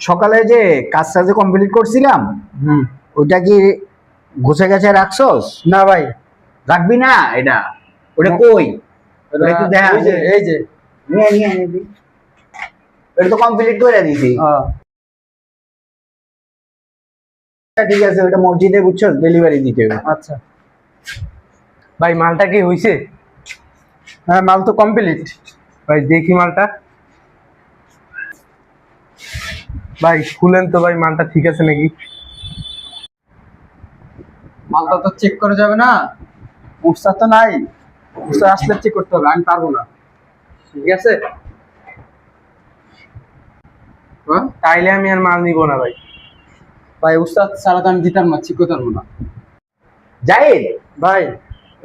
সকালে যে কাজটা যে কমপ্লিট করছিলাম হুম। ওইটা কি গুছে গেছে রাখছস? না ভাই, রাখবি না এটা? ওটা কই? ওটা একটু দেখা এই যে এই যে নিয়ে নিয়ে নিবি। এটা তো কমপ্লিট করে দিছি। ঠিক আছে, ওটা মসজিদে বুঝছস ডেলিভারি দিতে হবে। আচ্ছা ভাই, মালটা কি হইছে? হ্যাঁ, মাল তো কমপ্লিট। ভাই দেখি মালটা। ভাই খুলেন তো ভাই, মালটা ঠিক আছে নাকি? মালটা তো চেক করা যাবে না, উৎসাহ তো নাই। উৎসাহ আসলে চেক করতে হবে, আমি পারবো না। ঠিক আছে, তাইলে আমি আর মাল নিব না ভাই। ভাই উস্তাদ ছাড়া তো আমি দিতাম না, চেক করতে পারবো না। জাহিদ ভাই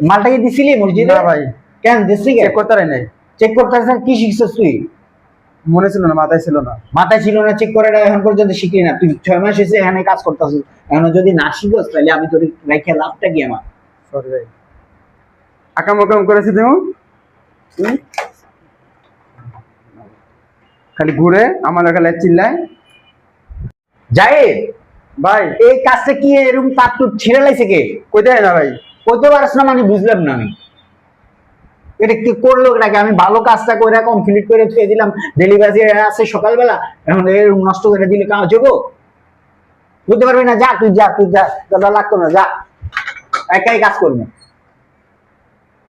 মালটা কি দিছিলি মসজিদে? না ভাই, কেন দিছিলি? চেক করতে পারি নাই। চেক করতে আসলে কি শিখছস তুই? মনে ছিল না, মাথায় ছিল না। মাথায় ছিল না, চেক করে এখন পর্যন্ত শিখলি না? তুই 6 মাস এসে এখানে কাজ করতেছিস, এখন যদি না শিখস তাহলে আমি তোর রেখে লাভটা কি আমার? সরি ভাই, আকাম আকাম করেছি তুমি। খালি ঘুরে আমার এখানে চিল্লায়। জাহিদ ভাই এই কাজটা কি এরকম তার তোর ছিঁড়ে লাইছে কে? কইতে হয় না ভাই। কইতে পারছ না মানে বুঝলাম না আমি। এটা কি করলো নাকি? আমি ভালো কাজটা করে কমপ্লিট করে থুয়ে দিলাম, ডেলিভারি আছে সকালবেলা, এখন এরকম নষ্ট করে দিলে কাজ হবো? বুঝতে পারবি না, যা তুই যা, তুই যা, তোরা লাগতো না, যা, একাই কাজ করবো।